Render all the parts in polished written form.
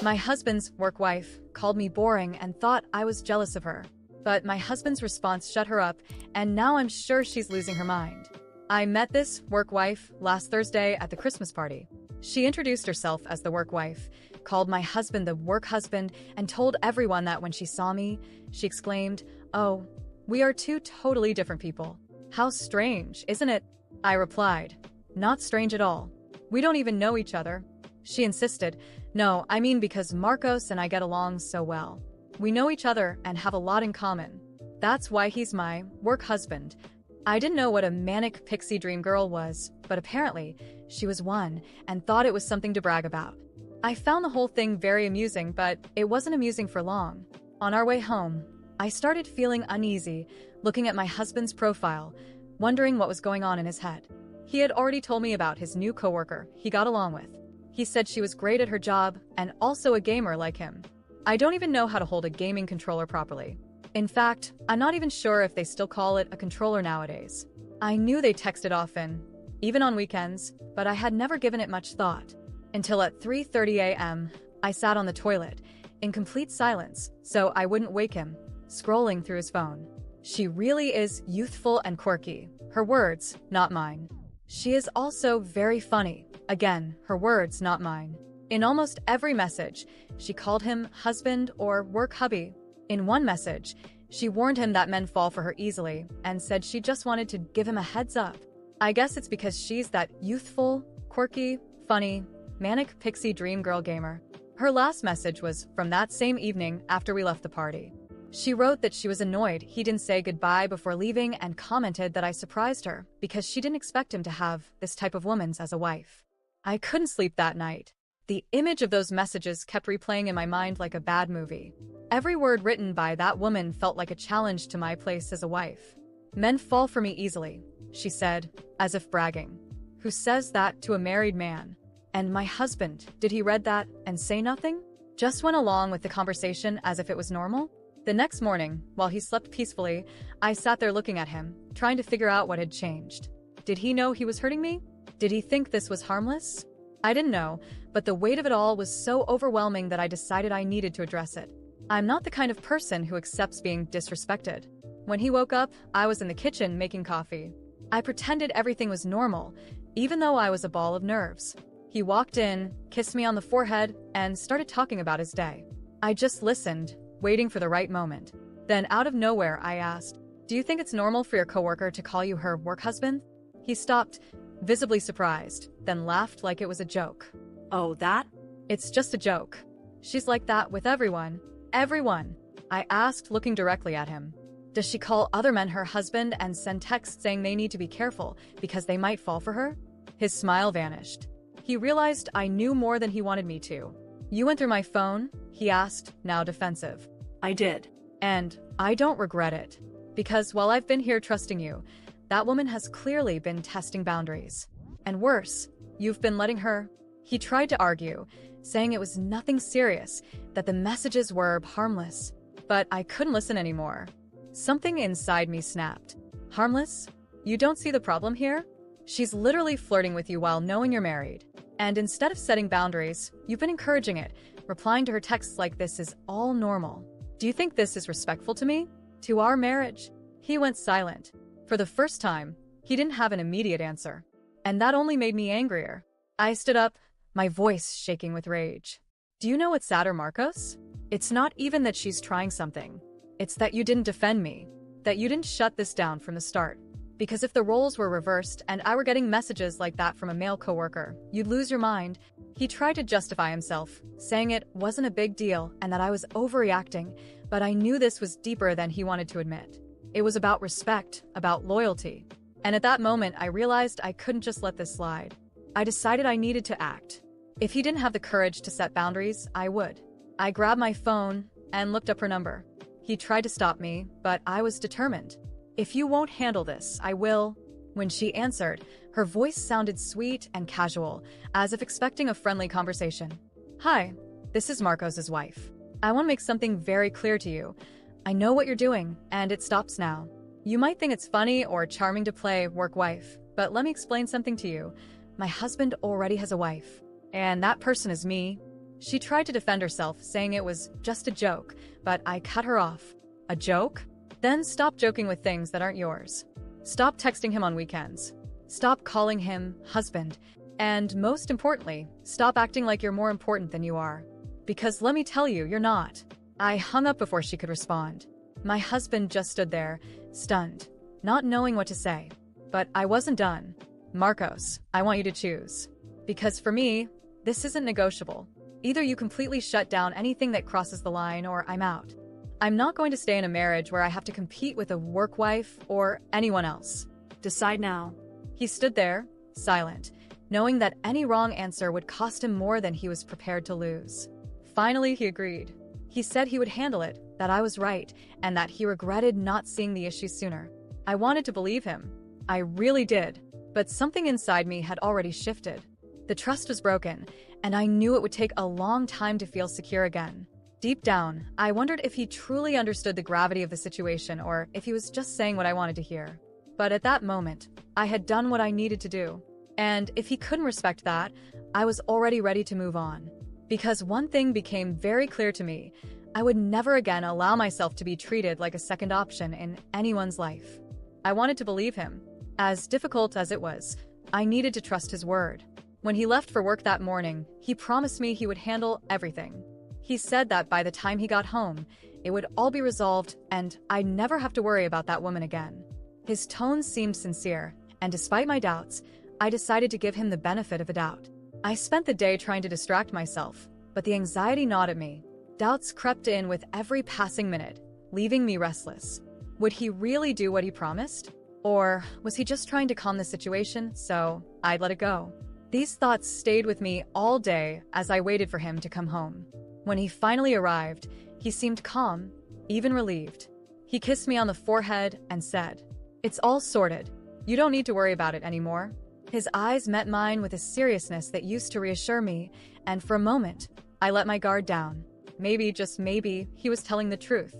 My husband's work wife called me boring and thought I was jealous of her. But my husband's response shut her up, and now I'm sure she's losing her mind. I met this work wife last Thursday at the Christmas party. She introduced herself as the work wife, called my husband the work husband, and told everyone that when she saw me, she exclaimed, "Oh, we are two totally different people. How strange, isn't it?" I replied, "Not strange at all. We don't even know each other." She insisted, "No, I mean because Marcos and I get along so well. We know each other and have a lot in common. That's why he's my work husband." I didn't know what a manic pixie dream girl was, but apparently, she was one and thought it was something to brag about. I found the whole thing very amusing, but it wasn't amusing for long. On our way home, I started feeling uneasy, looking at my husband's profile, wondering what was going on in his head. He had already told me about his new coworker he got along with. He said she was great at her job and also a gamer like him. I don't even know how to hold a gaming controller properly. In fact, I'm not even sure if they still call it a controller nowadays. I knew they texted often, even on weekends, but I had never given it much thought. Until at 3:30 a.m., I sat on the toilet, in complete silence, so I wouldn't wake him, scrolling through his phone. She really is youthful and quirky. Her words, not mine. She is also very funny. Again, her words, not mine. In almost every message, she called him husband or work hubby. In one message, she warned him that men fall for her easily and said she just wanted to give him a heads up. I guess it's because she's that youthful, quirky, funny, manic pixie dream girl gamer. Her last message was from that same evening after we left the party. She wrote that she was annoyed he didn't say goodbye before leaving and commented that I surprised her because she didn't expect him to have this type of woman as a wife. I couldn't sleep that night. The image of those messages kept replaying in my mind like a bad movie. Every word written by that woman felt like a challenge to my place as a wife. "Men fall for me easily," she said, as if bragging. Who says that to a married man? And my husband, did he read that and say nothing? Just went along with the conversation as if it was normal? The next morning, while he slept peacefully, I sat there looking at him, trying to figure out what had changed. Did he know he was hurting me? Did he think this was harmless? I didn't know, but the weight of it all was so overwhelming that I decided I needed to address it. I'm not the kind of person who accepts being disrespected. When he woke up, I was in the kitchen making coffee. I pretended everything was normal, even though I was a ball of nerves. He walked in, kissed me on the forehead, and started talking about his day. I just listened, waiting for the right moment. Then out of nowhere, I asked, "Do you think it's normal for your coworker to call you her work husband?" He stopped, visibly surprised, then laughed like it was a joke. Oh, that? "It's just a joke. She's like that with everyone." "Everyone?" I asked, looking directly at him. "Does she call other men her husband and send texts saying they need to be careful because they might fall for her?" His smile vanished. He realized I knew more than he wanted me to. "You went through my phone?" he asked, now defensive. I did. "And I don't regret it. Because while I've been here trusting you, that woman has clearly been testing boundaries. And worse, you've been letting her." He tried to argue, saying it was nothing serious, that the messages were harmless. But I couldn't listen anymore. Something inside me snapped. "Harmless? You don't see the problem here? She's literally flirting with you while knowing you're married. And instead of setting boundaries, you've been encouraging it. Replying to her texts like this is all normal. Do you think this is respectful to me? To our marriage?" He went silent. For the first time, he didn't have an immediate answer. And that only made me angrier. I stood up, my voice shaking with rage. "Do you know what's sadder, Marcos? It's not even that she's trying something. It's that you didn't defend me. That you didn't shut this down from the start. Because if the roles were reversed and I were getting messages like that from a male coworker, you'd lose your mind." He tried to justify himself, saying it wasn't a big deal and that I was overreacting, but I knew this was deeper than he wanted to admit. It was about respect, about loyalty. And at that moment, I realized I couldn't just let this slide. I decided I needed to act. If he didn't have the courage to set boundaries, I would. I grabbed my phone and looked up her number. He tried to stop me, but I was determined. "If you won't handle this, I will." When she answered, her voice sounded sweet and casual, as if expecting a friendly conversation. "Hi, this is Marcos's wife. I want to make something very clear to you. I know what you're doing, and it stops now. You might think it's funny or charming to play work wife, but let me explain something to you. My husband already has a wife, and that person is me. She tried to defend herself, saying it was just a joke, but I cut her off. A joke? Then stop joking with things that aren't yours. Stop texting him on weekends. Stop calling him husband. And most importantly, stop acting like you're more important than you are. Because let me tell you, you're not. I hung up before she could respond. My husband just stood there, stunned, not knowing what to say. But I wasn't done. Marcos, I want you to choose. Because for me, this isn't negotiable. Either you completely shut down anything that crosses the line or I'm out. I'm not going to stay in a marriage where I have to compete with a work wife or anyone else. Decide now. He stood there, silent, knowing that any wrong answer would cost him more than he was prepared to lose. Finally, he agreed. He said he would handle it, that I was right, and that he regretted not seeing the issue sooner. I wanted to believe him. I really did. But something inside me had already shifted. The trust was broken, and I knew it would take a long time to feel secure again. Deep down, I wondered if he truly understood the gravity of the situation or if he was just saying what I wanted to hear. But at that moment, I had done what I needed to do. And if he couldn't respect that, I was already ready to move on. Because one thing became very clear to me: I would never again allow myself to be treated like a second option in anyone's life. I wanted to believe him. As difficult as it was, I needed to trust his word. When he left for work that morning, he promised me he would handle everything. He said that by the time he got home, it would all be resolved and I'd never have to worry about that woman again. His tone seemed sincere, and despite my doubts, I decided to give him the benefit of the doubt. I spent the day trying to distract myself, but the anxiety gnawed at me. Doubts crept in with every passing minute, leaving me restless. Would he really do what he promised? Or was he just trying to calm the situation, so I'd let it go? These thoughts stayed with me all day as I waited for him to come home. When he finally arrived, he seemed calm, even relieved. He kissed me on the forehead and said, "It's all sorted. You don't need to worry about it anymore." His eyes met mine with a seriousness that used to reassure me, and for a moment, I let my guard down. Maybe, just maybe, he was telling the truth.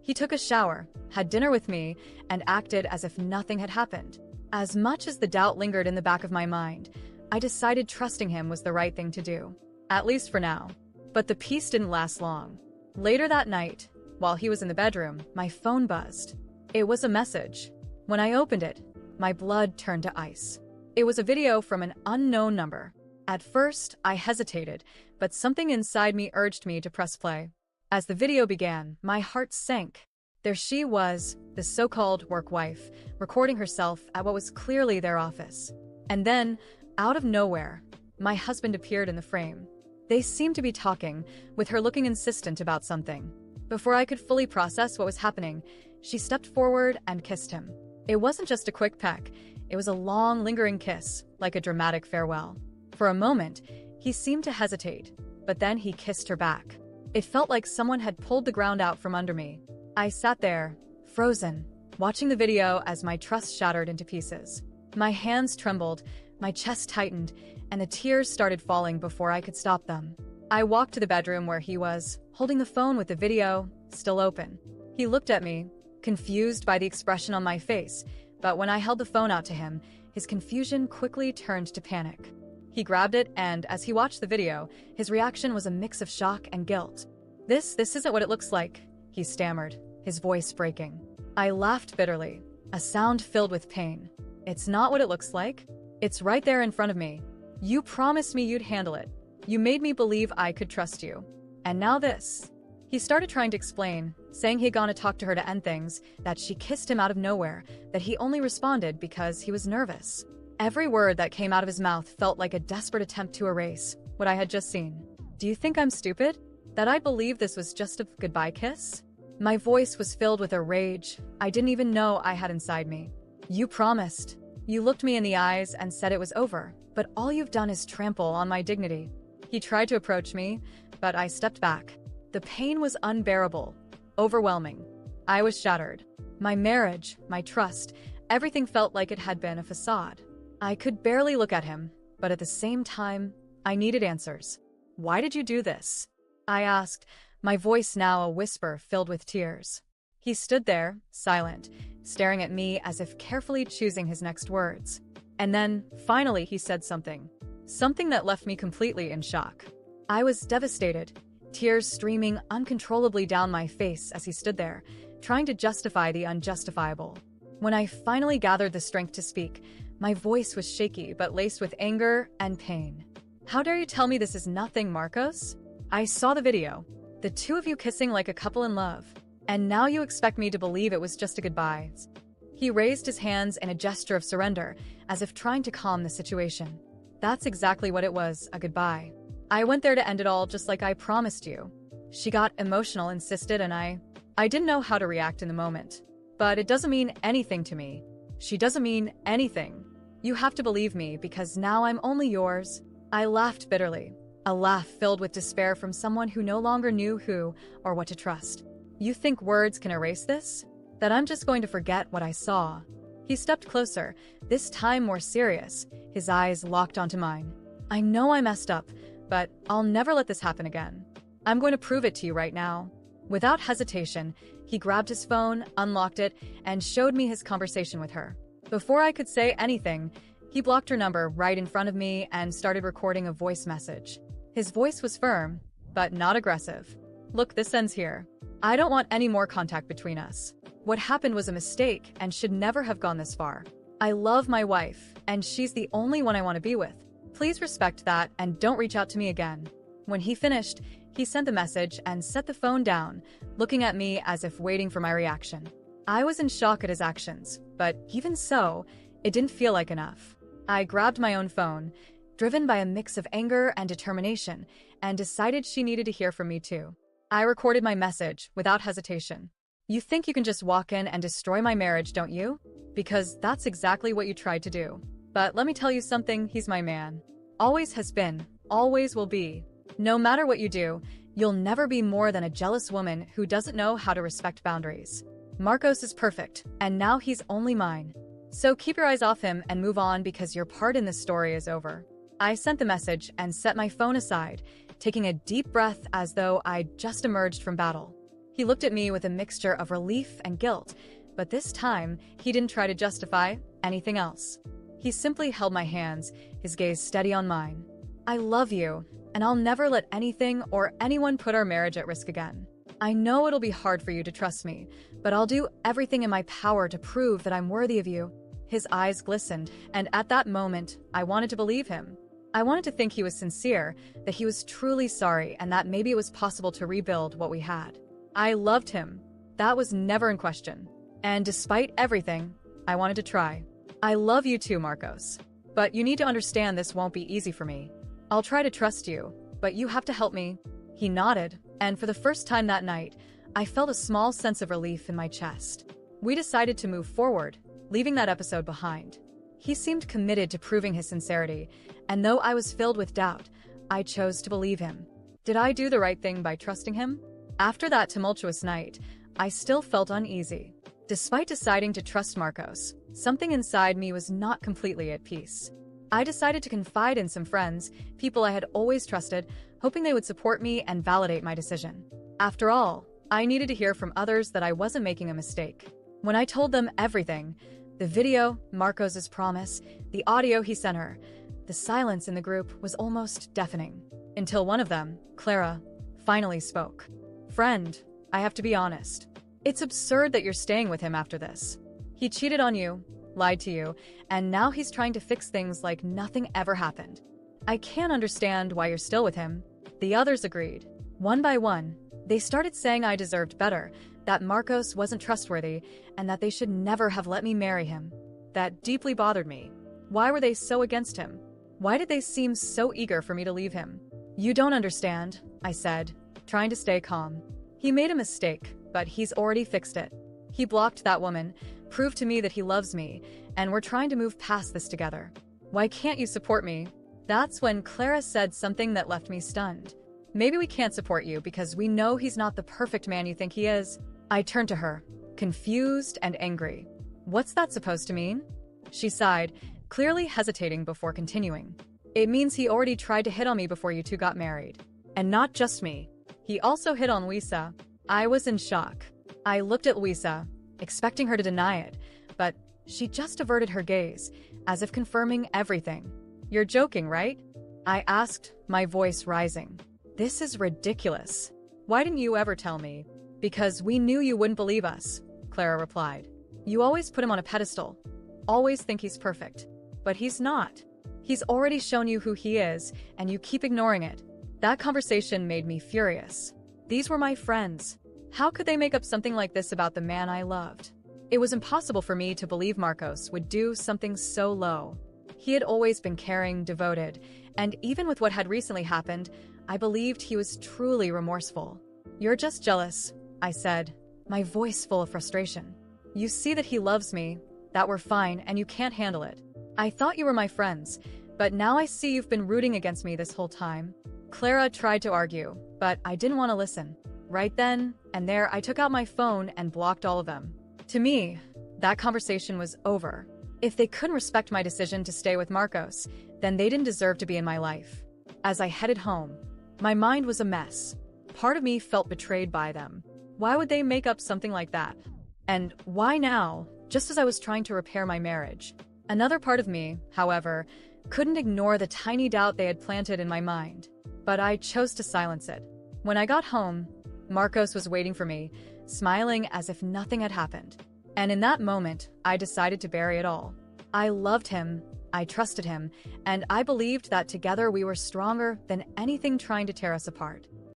He took a shower, had dinner with me, and acted as if nothing had happened. As much as the doubt lingered in the back of my mind, I decided trusting him was the right thing to do. At least for now. But the peace didn't last long. Later that night, while he was in the bedroom, my phone buzzed. It was a message. When I opened it, my blood turned to ice. It was a video from an unknown number. At first, I hesitated, but something inside me urged me to press play. As the video began, my heart sank. There she was, the so-called work wife, recording herself at what was clearly their office. And then, out of nowhere, my husband appeared in the frame. They seemed to be talking, with her looking insistent about something. Before I could fully process what was happening, she stepped forward and kissed him. It wasn't just a quick peck, it was a long, lingering kiss, like a dramatic farewell. For a moment, he seemed to hesitate, but then he kissed her back. It felt like someone had pulled the ground out from under me. I sat there, frozen, watching the video as my trust shattered into pieces. My hands trembled, my chest tightened, and the tears started falling before I could stop them. I walked to the bedroom where he was, holding the phone with the video still open. He looked at me, confused by the expression on my face, but when I held the phone out to him, his confusion quickly turned to panic. He grabbed it, and as he watched the video, his reaction was a mix of shock and guilt. This isn't what it looks like," he stammered, his voice breaking. I laughed bitterly, a sound filled with pain. "It's not what it looks like. It's right there in front of me. You promised me you'd handle it. You made me believe I could trust you. And now this." He started trying to explain, saying he had gone to talk to her to end things, that she kissed him out of nowhere, that he only responded because he was nervous. Every word that came out of his mouth felt like a desperate attempt to erase what I had just seen. "Do you think I'm stupid? That I believe this was just a goodbye kiss?" My voice was filled with a rage I didn't even know I had inside me. "You promised. You looked me in the eyes and said it was over, but all you've done is trample on my dignity." He tried to approach me, but I stepped back. The pain was unbearable, overwhelming. I was shattered. My marriage, my trust, everything felt like it had been a facade. I could barely look at him, but at the same time, I needed answers. "Why did you do this?" I asked, my voice now a whisper filled with tears. He stood there, silent, staring at me as if carefully choosing his next words. And then, finally, he said something. Something that left me completely in shock. I was devastated, tears streaming uncontrollably down my face as he stood there, trying to justify the unjustifiable. When I finally gathered the strength to speak, my voice was shaky but laced with anger and pain. How dare you tell me this is nothing, Marcos? I saw the video. The two of you kissing like a couple in love. And now you expect me to believe it was just a goodbye. He raised his hands in a gesture of surrender, as if trying to calm the situation. That's exactly what it was, a goodbye. I went there to end it all just like I promised you. She got emotional, insisted, and I didn't know how to react in the moment. But it doesn't mean anything to me. She doesn't mean anything. You have to believe me because now I'm only yours. I laughed bitterly, a laugh filled with despair from someone who no longer knew who or what to trust. You think words can erase this? That I'm just going to forget what I saw? He stepped closer, this time more serious, his eyes locked onto mine. I know I messed up, but I'll never let this happen again. I'm going to prove it to you right now. Without hesitation, he grabbed his phone, unlocked it, and showed me his conversation with her. Before I could say anything, he blocked her number right in front of me and started recording a voice message. His voice was firm, but not aggressive. Look, this ends here. I don't want any more contact between us. What happened was a mistake and should never have gone this far. I love my wife, and she's the only one I want to be with. Please respect that and don't reach out to me again. When he finished, he sent the message and set the phone down, looking at me as if waiting for my reaction. I was in shock at his actions, but even so, it didn't feel like enough. I grabbed my own phone, driven by a mix of anger and determination, and decided she needed to hear from me too. I recorded my message without hesitation. You think you can just walk in and destroy my marriage, don't you? Because that's exactly what you tried to do. But let me tell you something, he's my man. Always has been, always will be. No matter what you do, you'll never be more than a jealous woman who doesn't know how to respect boundaries. Marcos is perfect, and now he's only mine. So keep your eyes off him and move on because your part in this story is over. I sent the message and set my phone aside, taking a deep breath as though I'd just emerged from battle. He looked at me with a mixture of relief and guilt, but this time, he didn't try to justify anything else. He simply held my hands, his gaze steady on mine. I love you, and I'll never let anything or anyone put our marriage at risk again. I know it'll be hard for you to trust me, but I'll do everything in my power to prove that I'm worthy of you. His eyes glistened, and at that moment, I wanted to believe him. I wanted to think he was sincere, that he was truly sorry, and that maybe it was possible to rebuild what we had. I loved him. That was never in question. And despite everything, I wanted to try. I love you too, Marcos. But you need to understand this won't be easy for me. I'll try to trust you, but you have to help me. He nodded, and for the first time that night, I felt a small sense of relief in my chest. We decided to move forward, leaving that episode behind. He seemed committed to proving his sincerity, and though I was filled with doubt, I chose to believe him. Did I do the right thing by trusting him? After that tumultuous night, I still felt uneasy. Despite deciding to trust Marcos, something inside me was not completely at peace. I decided to confide in some friends, people I had always trusted, hoping they would support me and validate my decision. After all, I needed to hear from others that I wasn't making a mistake. When I told them everything, the video, Marcos's promise, the audio he sent her, the silence in the group was almost deafening. Until one of them, Clara, finally spoke. Friend, I have to be honest. It's absurd that you're staying with him after this. He cheated on you, lied to you, and now he's trying to fix things like nothing ever happened. I can't understand why you're still with him. The others agreed. One by one, they started saying I deserved better, that Marcos wasn't trustworthy, and that they should never have let me marry him. That deeply bothered me. Why were they so against him? Why did they seem so eager for me to leave him? You don't understand, I said, trying to stay calm. He made a mistake, but he's already fixed it. He blocked that woman, proved to me that he loves me, and we're trying to move past this together. Why can't you support me? That's when Clara said something that left me stunned. Maybe we can't support you because we know he's not the perfect man you think he is. I turned to her, confused and angry. What's that supposed to mean? She sighed, clearly hesitating before continuing. It means he already tried to hit on me before you two got married. And not just me. He also hit on Luisa. I was in shock. I looked at Luisa, expecting her to deny it, but she just averted her gaze, as if confirming everything. You're joking, right? I asked, my voice rising. This is ridiculous. Why didn't you ever tell me? Because we knew you wouldn't believe us, Clara replied. You always put him on a pedestal. Always think he's perfect. But he's not. He's already shown you who he is, and you keep ignoring it. That conversation made me furious. These were my friends. How could they make up something like this about the man I loved? It was impossible for me to believe Marcos would do something so low. He had always been caring, devoted, and even with what had recently happened, I believed he was truly remorseful. You're just jealous, I said, my voice full of frustration. You see that he loves me, that we're fine, and you can't handle it. I thought you were my friends, but now I see you've been rooting against me this whole time. Clara tried to argue, but I didn't want to listen. Right then and there, I took out my phone and blocked all of them. To me, that conversation was over. If they couldn't respect my decision to stay with Marcos, then they didn't deserve to be in my life. As I headed home, my mind was a mess. Part of me felt betrayed by them. Why would they make up something like that? And why now, just as I was trying to repair my marriage? Another part of me, however, couldn't ignore the tiny doubt they had planted in my mind. But I chose to silence it. When I got home, Marcos was waiting for me, smiling as if nothing had happened. And in that moment, I decided to bury it all. I loved him, I trusted him, and I believed that together we were stronger than anything trying to tear us apart.